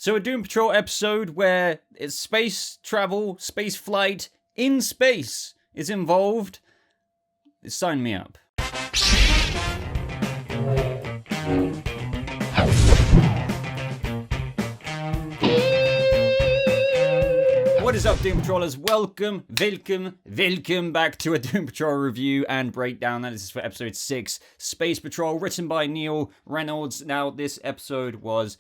So a Doom Patrol episode where it's space travel, space flight in space is involved. Sign me up. What is up, Doom Patrollers? Welcome back to a Doom Patrol review and breakdown. That is for episode 6, Space Patrol, written by Neil Reynolds. Now, this episode was...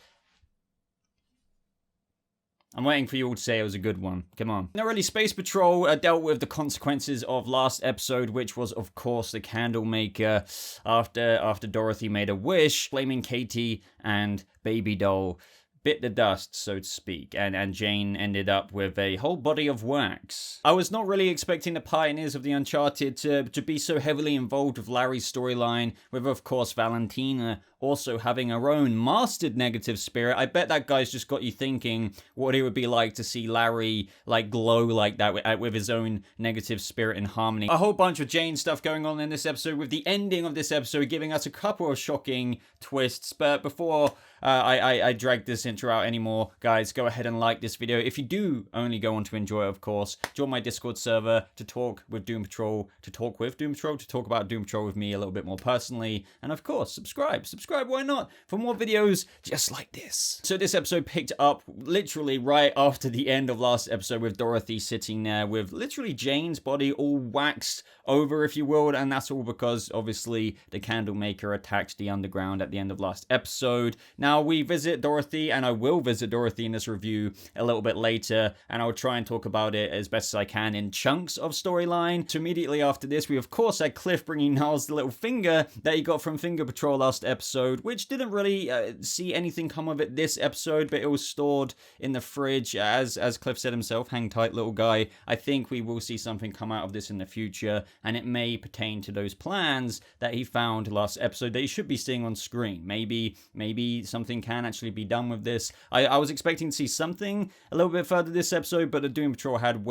I'm waiting for you all to say it was a good one. Come on. Not really. Space Patrol dealt with the consequences of last episode, which was, of course, the Candlemaker after Dorothy made a wish, blaming Katie and Baby Doll bit the dust, so to speak, and Jane ended up with a whole body of wax. I was not really expecting the pioneers of the Uncharted to be so heavily involved with Larry's storyline, with, of course, Valentina also having her own mastered negative spirit. I bet that guy's just got you thinking what it would be like to see Larry, like, glow like that with his own negative spirit in harmony. A whole bunch of Jane stuff going on in this episode, with the ending of this episode giving us a couple of shocking twists. But before I drag this intro out anymore, guys, go ahead and like this video. If you do only go on to enjoy it, of course, join my Discord server to talk with Doom Patrol, to talk about Doom Patrol with me a little bit more personally, and of course, subscribe, why not, for more videos just like this. So this episode picked up literally right after the end of last episode, with Dorothy sitting there with literally Jane's body all waxed over, if you will, and that's all because obviously the Candlemaker attacked the underground at the end of last episode. Now we visit Dorothy, and I will visit Dorothy in this review a little bit later, and I'll try and talk about it as best as I can in chunks of storyline. So immediately after this, we of course had Cliff bringing Niles the little finger that he got from Finger Patrol last episode, which didn't really see anything come of it this episode, but it was stored in the fridge. As Cliff said himself, hang tight, little guy. I think we will see something come out of this in the future, and it may pertain to those plans that he found last episode that he should be seeing on screen. Maybe something can actually be done with this. I was expecting to see something a little bit further this episode, but the Doom Patrol had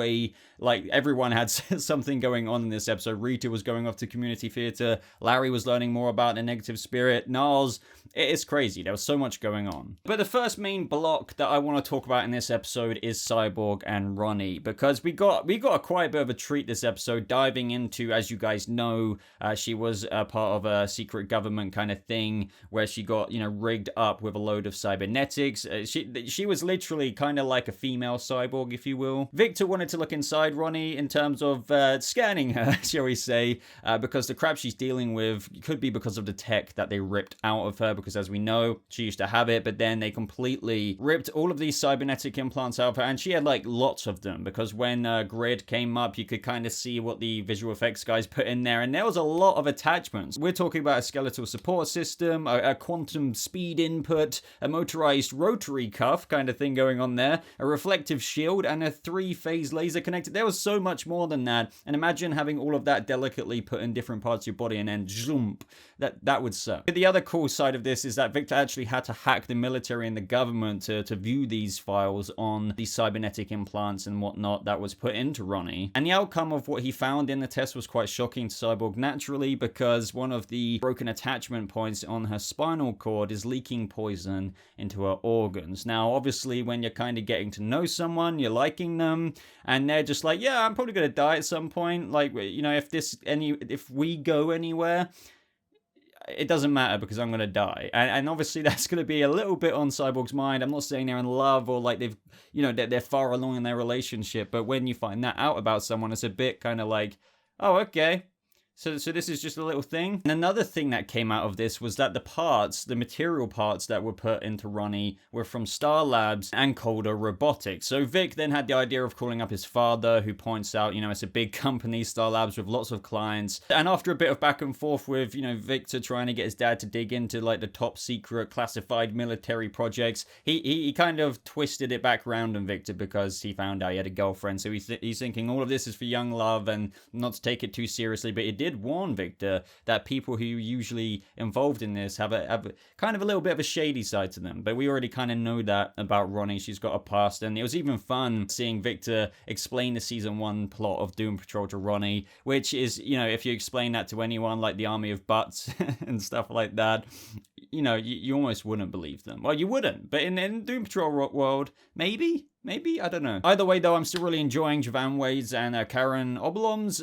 everyone had something going on in this episode. Rita was going off to community theater. Larry was learning more about the negative spirit. Niles, it's crazy. There was so much going on. But the first main block that I want to talk about in this episode is Cyborg and Ronnie, because we got a quite a bit of a treat this episode, diving into, as you guys know, she was a part of a secret government kind of thing where she got, rigged up with a load of cybernetics. She was literally kind of like a female cyborg, if you will. Victor wanted to look inside Ronnie in terms of scanning her, shall we say, because the crap she's dealing with could be because of the tech that they ripped out of her, because as we know, she used to have it, but then they completely ripped all of these cybernetic implants out of her, and she had lots of them, because when Grid came up, you could kind of see what the visual effects guys put in there, and there was a lot of attachments. We're talking about a skeletal support system, a quantum speed input, a motorized rotary cuff kind of thing going on there, a reflective shield, and a 3-phase laser connector. There was so much more than that, and imagine having all of that delicately put in different parts of your body and then zoom. That would suck. The other cool side of this is that Victor actually had to hack the military and the government to view these files on these cybernetic implants and whatnot that was put into Ronnie. And the outcome of what he found in the test was quite shocking to Cyborg, naturally, because one of the broken attachment points on her spinal cord is leaking poison into her organs. Now, obviously, when you're kind of getting to know someone, you're liking them, and they're just like, yeah, I'm probably going to die at some point. If we go anywhere, it doesn't matter because I'm going to die. And obviously that's going to be a little bit on Cyborg's mind. I'm not saying they're in love or they're far along in their relationship, but when you find that out about someone, it's a bit kind of like, oh, okay. So this is just a little thing. And another thing that came out of this was that the material parts that were put into Ronnie were from Star Labs and Calder Robotics. So Vic then had the idea of calling up his father, who points out, it's a big company, Star Labs, with lots of clients. And after a bit of back and forth with, Victor trying to get his dad to dig into the top secret classified military projects, he kind of twisted it back around on Victor because he found out he had a girlfriend. So he's thinking all of this is for young love and not to take it too seriously, but it did warn Victor that people who are usually involved in this have a kind of a little bit of a shady side to them. But we already kind of know that about Ronnie. She's got a past, and it was even fun seeing Victor explain the season 1 plot of Doom Patrol to Ronnie, which is, if you explain that to anyone, like the Army of Butts and stuff like that, you know, you almost wouldn't believe them. Well, you wouldn't, but in Doom Patrol world, maybe, I don't know. Either way, though, I'm still really enjoying Jovan Wade's and Karen Obolom's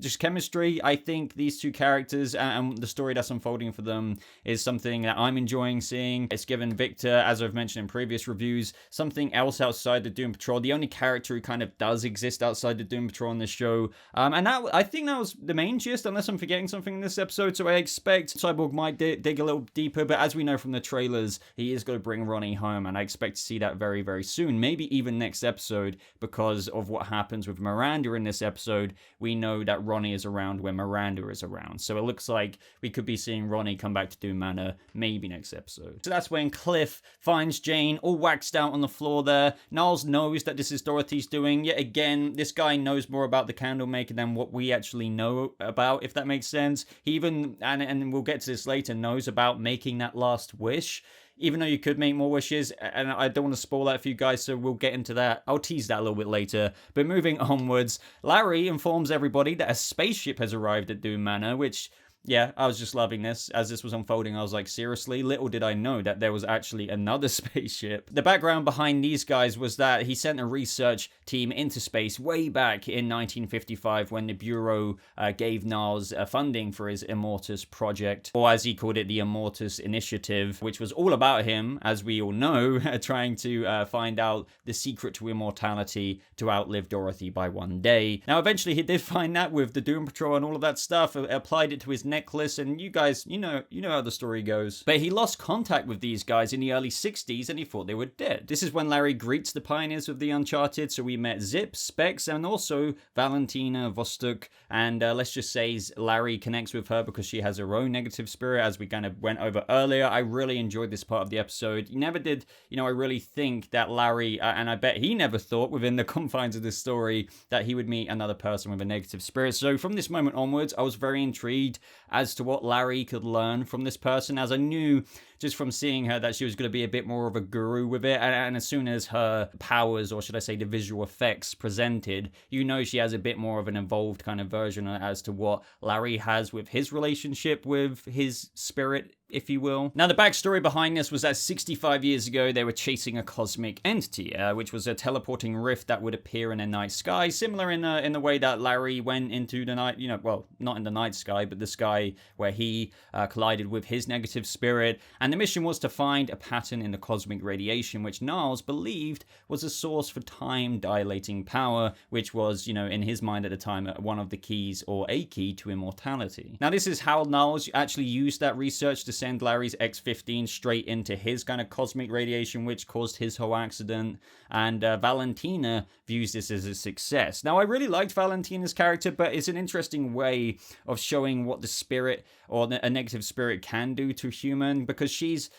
just chemistry. I think these two characters and the story that's unfolding for them is something that I'm enjoying seeing. It's given Victor, as I've mentioned in previous reviews, something else outside the Doom Patrol. The only character who kind of does exist outside the Doom Patrol in this show. And that, I think that was the main gist, unless I'm forgetting something in this episode. So I expect Cyborg might dig a little deeper, but as we know from the trailers, he is going to bring Ronnie home, and I expect to see that very, very soon. Maybe even next episode, because of what happens with Miranda in this episode. We know that Ronnie is around when Miranda is around, so it looks like we could be seeing Ronnie come back to Doom Manor maybe next episode. So that's when Cliff finds Jane all waxed out on the floor there. Niles knows that this is Dorothy's doing. Yet again, this guy knows more about the Candlemaker than what we actually know about, if that makes sense. He even, and we'll get to this later, knows about making that last wish. Even though you could make more wishes, and I don't want to spoil that for you guys, so we'll get into that. I'll tease that a little bit later. But moving onwards, Larry informs everybody that a spaceship has arrived at Doom Manor, which... yeah, I was just loving this. As this was unfolding, I was like, seriously? Little did I know that there was actually another spaceship. The background behind these guys was that he sent a research team into space way back in 1955 when the Bureau gave Niles funding for his Immortus project, or as he called it, the Immortus Initiative, which was all about him, as we all know, trying to find out the secret to immortality to outlive Dorothy by one day. Now, eventually he did find that with the Doom Patrol and all of that stuff, applied it to his necklace, and you guys, you know how the story goes. But he lost contact with these guys in the early 60s and he thought they were dead. This is when Larry greets the pioneers of the Uncharted, so we met Zip, Specs, and also Valentina Vostok, and let's just say Larry connects with her because she has her own negative spirit, as we kind of went over earlier. I really enjoyed this part of the episode. You never did, I really think that Larry, and I bet he never thought within the confines of this story that he would meet another person with a negative spirit. So from this moment onwards, I was very intrigued as to what Larry could learn from this person, as I knew just from seeing her that she was going to be a bit more of a guru with it, and as soon as her powers, or should I say the visual effects presented, she has a bit more of an evolved kind of version as to what Larry has with his relationship with his spirit, if you will. Now, the backstory behind this was that 65 years ago, they were chasing a cosmic entity, which was a teleporting rift that would appear in a night sky, similar in the way that Larry went into the night, well, not in the night sky, but the sky where he collided with his negative spirit. And the mission was to find a pattern in the cosmic radiation, which Niles believed was a source for time-dilating power, which was, in his mind at the time, one of the keys, or a key to immortality. Now, this is how Niles actually used that research to send Larry's X-15 straight into his kind of cosmic radiation, which caused his whole accident, and Valentina views this as a success. Now, I really liked Valentina's character, but it's an interesting way of showing what the spirit, or a negative spirit, can do to human, because she's,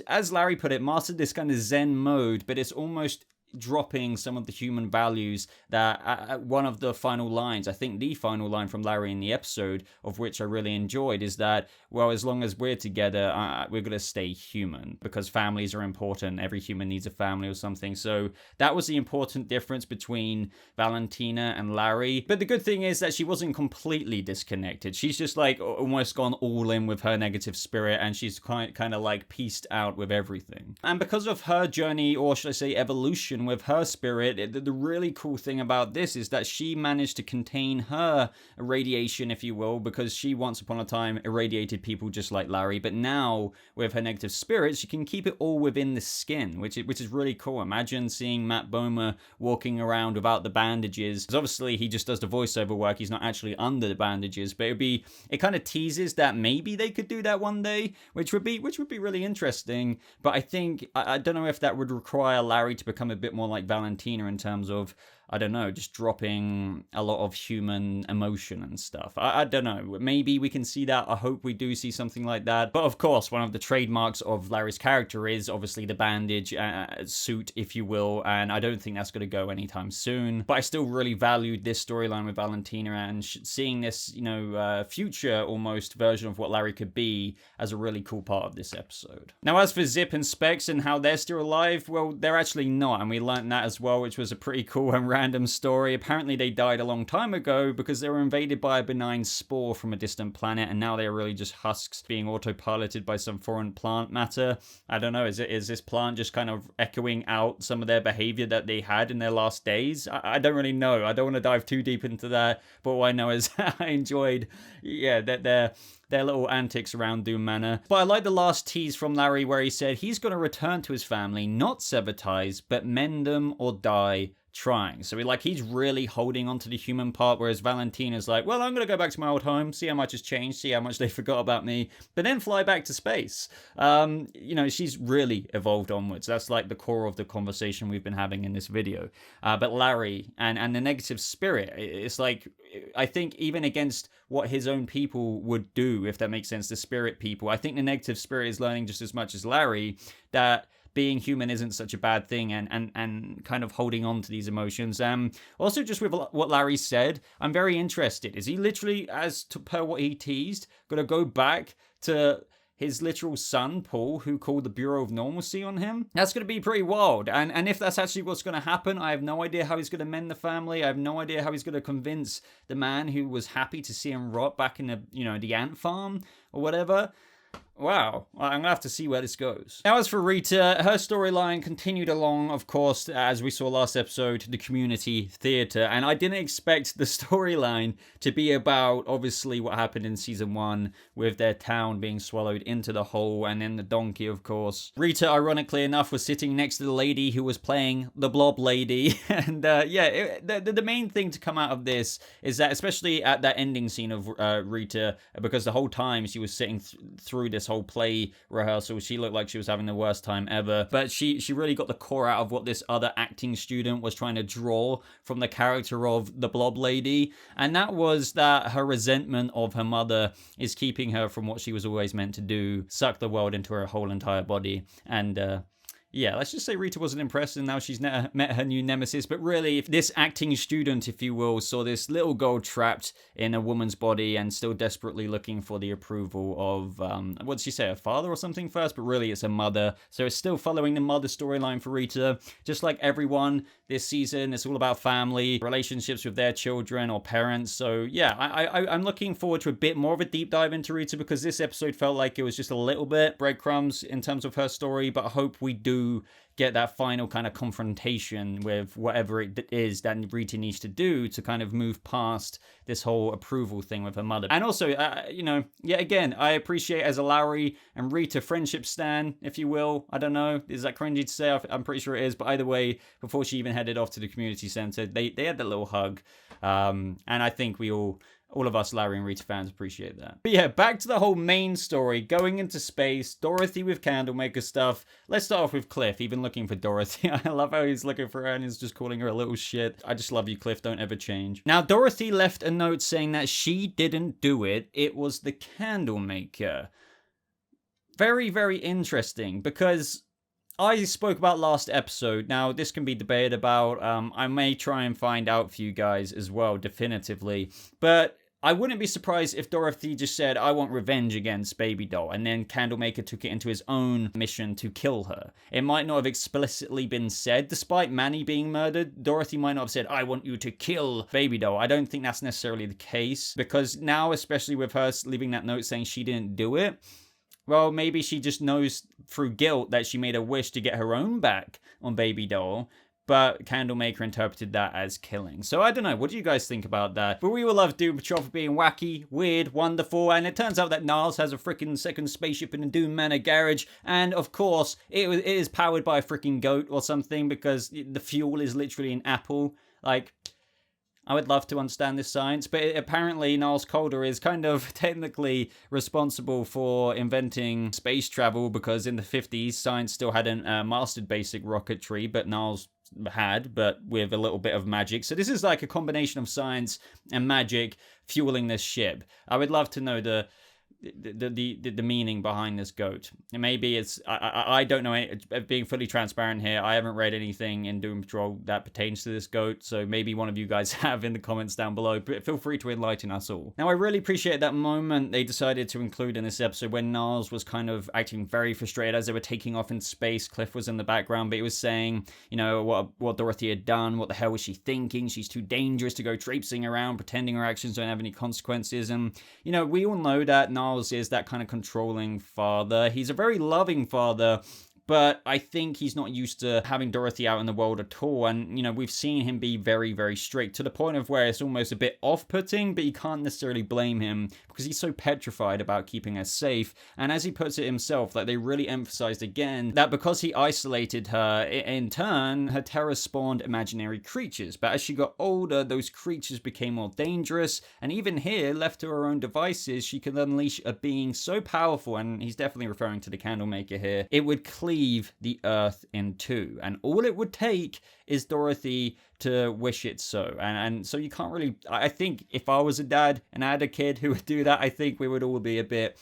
as Larry put it, mastered this kind of Zen mode, but it's almost dropping some of the human values that one of the final lines, I think the final line from Larry in the episode, of which I really enjoyed, is that, well, as long as we're together, we're going to stay human, because families are important. Every human needs a family or something. So that was the important difference between Valentina and Larry. But the good thing is that she wasn't completely disconnected. She's just like almost gone all in with her negative spirit, and she's kind of like pieced out with everything. And because of her journey, or should I say evolution, with her spirit, the really cool thing about this is that she managed to contain her radiation, if you will, because she once upon a time irradiated people just like Larry, but now with her negative spirit, she can keep it all within the skin, which is really cool. Imagine seeing Matt Bomer walking around without the bandages, because obviously he just does the voiceover work, he's not actually under the bandages, but it kind of teases that maybe they could do that one day, which would be really interesting. But I think, I don't know if that would require Larry to become a bit more like Valentina in terms of, I don't know, just dropping a lot of human emotion and stuff. I don't know. Maybe we can see that. I hope we do see something like that. But of course, one of the trademarks of Larry's character is obviously the bandage suit, if you will. And I don't think that's going to go anytime soon. But I still really valued this storyline with Valentina, and seeing this, future almost version of what Larry could be as a really cool part of this episode. Now, as for Zip and Specs and how they're still alive, well, they're actually not. And we learned that as well, which was a pretty cool and random story. Apparently they died a long time ago because they were invaded by a benign spore from a distant planet, and now they're really just husks being autopiloted by some foreign plant matter. I don't know, is this plant just kind of echoing out some of their behavior that they had in their last days? I don't really know. I don't want to dive too deep into that, but what I know is I enjoyed, their little antics around Doom Manor. But I like the last tease from Larry where he said he's going to return to his family, not sever ties, but mend them or die trying. So he's really holding on to the human part, whereas Valentina's like, well, I'm going to go back to my old home, see how much has changed, see how much they forgot about me, but then fly back to space. She's really evolved onwards. That's like the core of the conversation we've been having in this video. But Larry and the negative spirit, it's like, I think even against what his own people would do, if that makes sense, the spirit people, I think the negative spirit is learning just as much as Larry that being human isn't such a bad thing, and kind of holding on to these emotions. Also, just with what Larry said, I'm very interested. Is he literally, per what he teased, going to go back to his literal son, Paul, who called the Bureau of Normalcy on him? That's going to be pretty wild. And if that's actually what's going to happen, I have no idea how he's going to mend the family. I have no idea how he's going to convince the man who was happy to see him rot back in the ant farm or whatever. Wow, I'm going to have to see where this goes. Now, as for Rita, her storyline continued along, of course, as we saw last episode, the community theater. And I didn't expect the storyline to be about, obviously, what happened in season 1 with their town being swallowed into the hole, and then the donkey, of course. Rita, ironically enough, was sitting next to the lady who was playing the Blob Lady. And the main thing to come out of this is that, especially at that ending scene of Rita, because the whole time she was sitting through this whole play rehearsal, she looked like she was having the worst time ever, but she really got the core out of what this other acting student was trying to draw from the character of the Blob Lady, and that was that her resentment of her mother is keeping her from what she was always meant to do, suck the world into her whole entire body. And let's just say Rita wasn't impressed, and now she's met her new nemesis. But really, if this acting student, if you will, saw this little girl trapped in a woman's body and still desperately looking for the approval of, what did she say, her father or something first? But really, it's her mother. So it's still following the mother storyline for Rita. Just like everyone this season, it's all about family, relationships with their children or parents. So yeah, I'm looking forward to a bit more of a deep dive into Rita, because this episode felt like it was just a little bit breadcrumbs in terms of her story. But I hope we do get that final kind of confrontation with whatever it is that Rita needs to do to kind of move past this whole approval thing with her mother. And also, yet again, I appreciate as a Larry and Rita friendship stan, if you will. I don't know, is that cringy to say? I'm pretty sure it is, but either way, before she even headed off to the community center, they had that little hug, and I think all of us Larry and Rita fans appreciate that. But yeah, back to the whole main story, going into space, Dorothy with Candlemaker stuff. Let's start off with Cliff, even looking for Dorothy. I love how he's looking for her and he's just calling her a little shit. I just love you, Cliff, don't ever change. Now, Dorothy left a note saying that she didn't do it, it was the Candlemaker. Very, very interesting, because I spoke about last episode. Now, this can be debated about. I may try and find out for you guys as well, definitively. But I wouldn't be surprised if Dorothy just said, I want revenge against Baby Doll, and then Candlemaker took it into his own mission to kill her. It might not have explicitly been said. Despite Manny being murdered, Dorothy might not have said, I want you to kill Baby Doll. I don't think that's necessarily the case, because now, especially with her leaving that note saying she didn't do it, well, maybe she just knows through guilt that she made a wish to get her own back on Baby Doll, but Candlemaker interpreted that as killing. So I don't know, what do you guys think about that? But we will love Doom Patrol for being wacky, weird, wonderful, and it turns out that Niles has a freaking second spaceship in the Doom Manor garage, and of course, it is powered by a freaking goat or something, because the fuel is literally an apple. Like, I would love to understand this science, but apparently Niles Calder is kind of technically responsible for inventing space travel, because in the 50s, science still hadn't mastered basic rocketry, but Niles had, but with a little bit of magic. So this is like a combination of science and magic fueling this ship. I would love to know the the meaning behind this goat. And maybe it's I don't know. Being fully transparent here, I haven't read anything in Doom Patrol that pertains to this goat, so maybe one of you guys have in the comments down below, but feel free to enlighten us all. Now, I really appreciate that moment they decided to include in this episode when Niles was kind of acting very frustrated as they were taking off in space. Cliff was in the background, but he was saying, you know, what Dorothy had done, what the hell was she thinking? She's too dangerous to go traipsing around pretending her actions don't have any consequences. And, you know, we all know that Niles is that kind of controlling father. He's a very loving father, but I think he's not used to having Dorothy out in the world at all. And, you know, we've seen him be very, very strict to the point of where it's almost a bit off-putting, but you can't necessarily blame him because he's so petrified about keeping her safe. And as he puts it himself, like, they really emphasized again that because he isolated her, in turn, her terror spawned imaginary creatures. But as she got older, those creatures became more dangerous. And even here, left to her own devices, she could unleash a being so powerful, and he's definitely referring to the Candlemaker here, it would cleave the earth in two, and all it would take is Dorothy to wish it so. And so you can't really, I think if I was a dad and I had a kid who would do that, I think we would all be a bit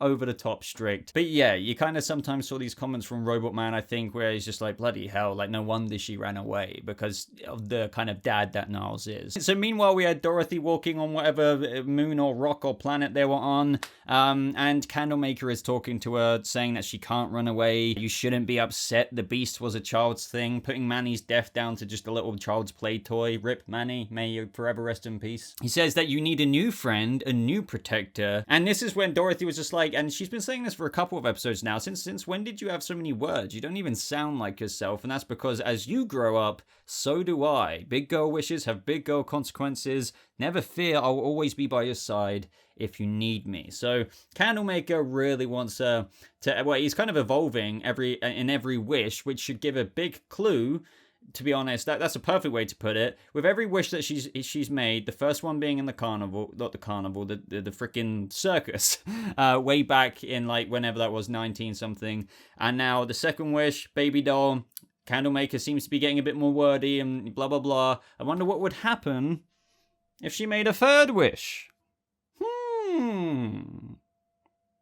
over the top strict. But yeah, you kind of sometimes saw these comments from Robot Man, I think, where he's just like, bloody hell, like, no wonder she ran away because of the kind of dad that Niles is. So meanwhile, we had Dorothy walking on whatever moon or rock or planet they were on, and Candlemaker is talking to her, saying that she can't run away. You shouldn't be upset. The beast was a child's thing, putting Manny's death down to just a little child's play toy. Rip Manny, may you forever rest in peace. He says that you need a new friend, a new protector, and this is when Dorothy was just like, and she's been saying this for a couple of episodes now, since when did you have so many words? You don't even sound like yourself, and that's because as you grow up, so do I. Big girl wishes have big girl consequences. Never fear, I'll always be by your side if you need me. So Candlemaker really wants to well, he's kind of evolving in every wish, which should give a big clue. To be honest, that's a perfect way to put it. With every wish that she's made, the first one being in the carnival, not the carnival, the freaking circus, way back in, like, whenever that was, 19 something, and now the second wish, baby doll. Candlemaker seems to be getting a bit more wordy and blah blah blah. I wonder what would happen if she made a third wish.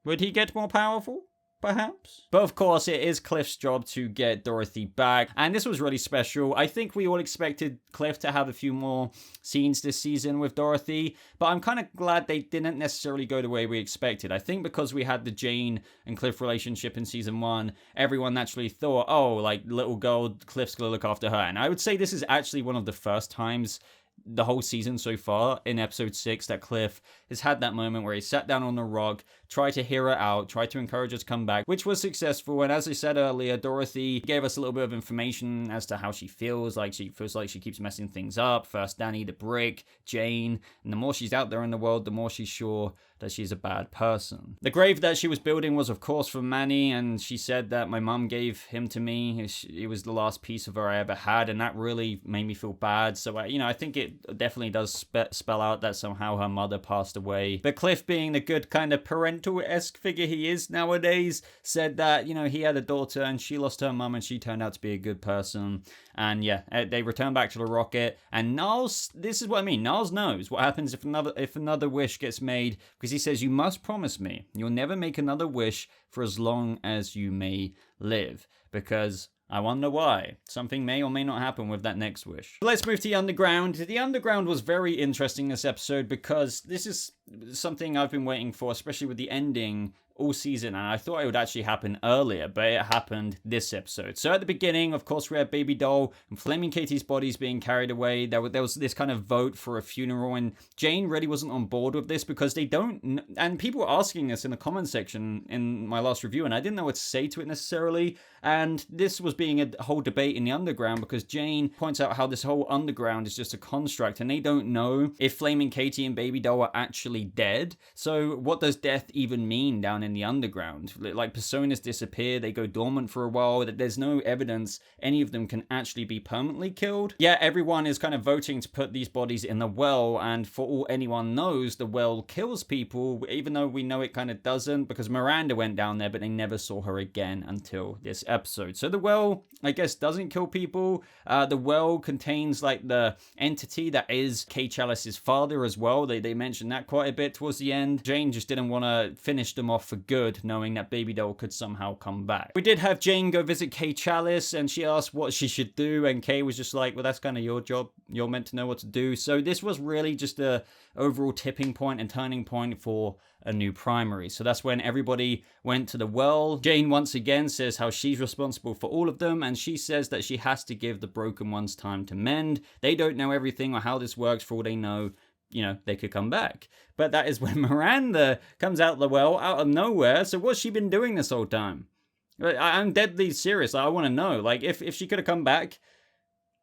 Would he get more powerful? Perhaps. But of course, it is Cliff's job to get Dorothy back, and this was really special. I think we all expected Cliff to have a few more scenes this season with Dorothy, but I'm kind of glad they didn't necessarily go the way we expected. I think because we had the Jane and Cliff relationship in season 1, everyone naturally thought, oh, like, little girl, Cliff's gonna look after her. And I would say this is actually one of the first times the whole season so far in episode 6 that Cliff has had that moment where he sat down on the rock, tried to hear her out, tried to encourage her to come back, which was successful. And as I said earlier, Dorothy gave us a little bit of information as to how she feels. Like, she feels like she keeps messing things up. First Danny the Brick, Jane, and the more she's out there in the world, the more she's sure that she's a bad person. The grave that she was building was, of course, for Manny, and she said that my mum gave him to me. It was the last piece of her I ever had, and that really made me feel bad. So, I think it definitely does spell out that somehow her mother passed away. But Cliff, being the good kind of parental-esque figure he is nowadays, said that, he had a daughter and she lost her mum and she turned out to be a good person. And yeah, they return back to the rocket, and Niles, this is what I mean, Niles knows what happens if another wish gets made, because he says, you must promise me you'll never make another wish for as long as you may live, because I wonder why. Something may or may not happen with that next wish. Let's move to the Underground. The Underground was very interesting this episode, because this is something I've been waiting for, especially with the ending all season, and I thought it would actually happen earlier, but it happened this episode. So at the beginning, of course, we had Baby Doll and Flaming Katie's bodies being carried away. There was this kind of vote for a funeral, and Jane really wasn't on board with this because they don't, and people were asking this in the comment section in my last review, and I didn't know what to say to it necessarily. And this was being a whole debate in the Underground, because Jane points out how this whole Underground is just a construct, and they don't know if Flaming Katie and Baby Doll are actually dead. So what does death even mean down in the underground. Like, personas disappear, they go dormant for a while, there's no evidence any of them can actually be permanently killed. Yeah, everyone is kind of voting to put these bodies in the well, and for all anyone knows, the well kills people, even though we know it kind of doesn't, because Miranda went down there, but they never saw her again until this episode. So the well, I guess, doesn't kill people. The well contains, like, the entity that is Kay Chalice's father as well. They mentioned that quite a bit towards the end. Jane just didn't want to finish them off for good, knowing that Baby Doll could somehow come back. We did have Jane go visit Kay Chalice, and she asked what she should do, and Kay was just like, well, that's kind of your job. You're meant to know what to do. So this was really just a overall tipping point and turning point for a new primary. So that's when everybody went to the well. Jane once again says how she's responsible for all of them, and she says that she has to give the broken ones time to mend. They don't know everything or how this works. For all they know, you know, they could come back. But that is when Miranda comes out of the well, out of nowhere. So what's she been doing this whole time? I'm deadly serious. I want to know. Like, if she could have come back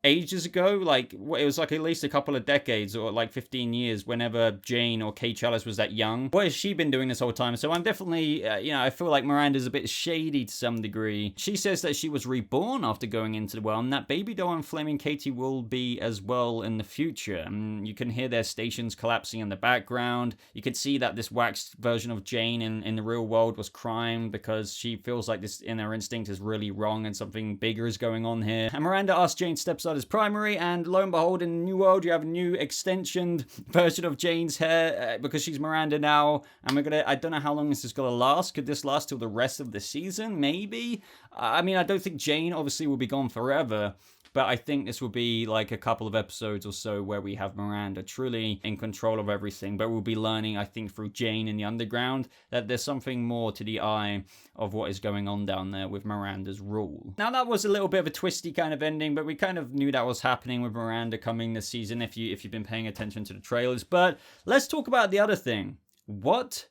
ages ago, like, it was like at least a couple of decades or like 15 years, whenever Jane or Kay Chalice was that young. What has she been doing this whole time? So I'm definitely, you know, I feel like Miranda's a bit shady to some degree. She says that she was reborn after going into the well, and that Baby Doll and Flaming Katie will be as well in the future. And you can hear their stations collapsing in the background. You could see that this waxed version of Jane in the real world was crying because she feels like this inner instinct is really wrong and something bigger is going on here. And Miranda asks Jane stepson as primary, and lo and behold, in the new world you have a new extensioned version of Jane's hair because she's Miranda now. And I don't know how long this is gonna last. Could this last till the rest of the season? Maybe. I mean, I don't think Jane obviously will be gone forever, but I think this will be like a couple of episodes or so where we have Miranda truly in control of everything. But we'll be learning, I think, through Jane in the underground that there's something more to the eye of what is going on down there with Miranda's rule. Now, that was a little bit of a twisty kind of ending, but we kind of knew that was happening with Miranda coming this season if you've been paying attention to the trailers. But let's talk about the other thing. What?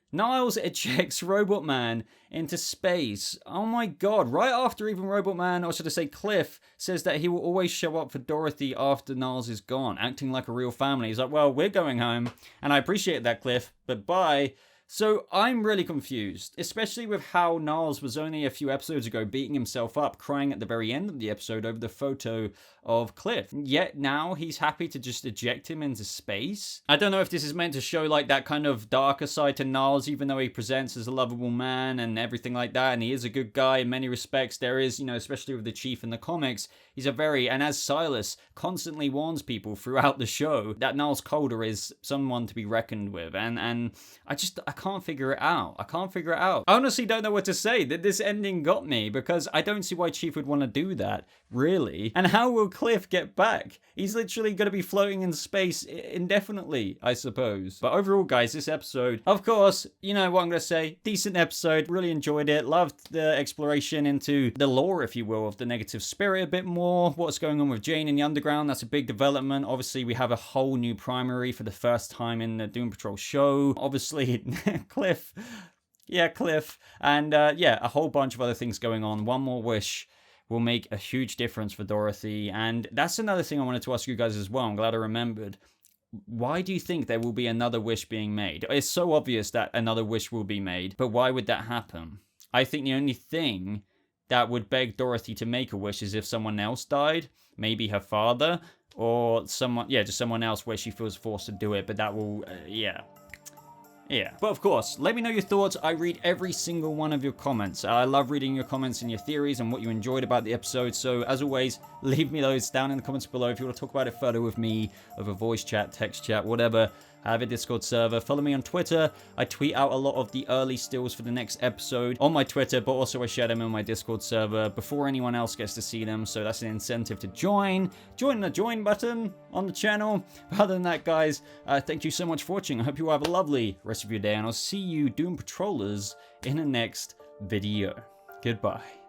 Niles ejects Robot Man into space. Oh my god, right after even Robot Man, or should I say Cliff, says that he will always show up for Dorothy after Niles is gone, acting like a real family. He's like, well, we're going home, and I appreciate that, Cliff, but bye. So I'm really confused, especially with how Niles was only a few episodes ago beating himself up, crying at the very end of the episode over the photo of Cliff. Yet now he's happy to just eject him into space. I don't know if this is meant to show like that kind of darker side to Niles, even though he presents as a lovable man and everything like that, and he is a good guy in many respects. There is, you know, especially with the Chief in the comics, he's a very, and as Silas constantly warns people throughout the show, that Niles Caulder is someone to be reckoned with, and I can't figure it out. I honestly don't know what to say. This ending got me because I don't see why Chief would want to do that, really. And how will Cliff get back? He's literally going to be floating in space indefinitely, I suppose. But overall, guys, this episode, of course, you know what I'm going to say. Decent episode. Really enjoyed it. Loved the exploration into the lore, if you will, of the negative spirit a bit more. What's going on with Jane in the underground. That's a big development. Obviously, we have a whole new primary for the first time in the Doom Patrol show. Obviously, Cliff. Yeah, Cliff. And yeah, a whole bunch of other things going on. One More Wish will make a huge difference for Dorothy. And that's another thing I wanted to ask you guys as well. I'm glad I remembered. Why do you think there will be another wish being made? It's so obvious that another wish will be made, but why would that happen? I think the only thing that would beg Dorothy to make a wish is if someone else died, maybe her father, or someone, yeah, just someone else where she feels forced to do it, but that will, yeah. But of course, let me know your thoughts. I read every single one of your comments. I love reading your comments and your theories and what you enjoyed about the episode. So as always, leave me those down in the comments below if you want to talk about it further with me over voice chat, text chat, whatever. I have a Discord server. Follow me on Twitter. I tweet out a lot of the early stills for the next episode on my Twitter, but also I share them on my Discord server before anyone else gets to see them. So that's an incentive to join. Join the join button on the channel. But other than that, guys, thank you so much for watching. I hope you have a lovely rest of your day, and I'll see you Doom Patrollers in the next video. Goodbye.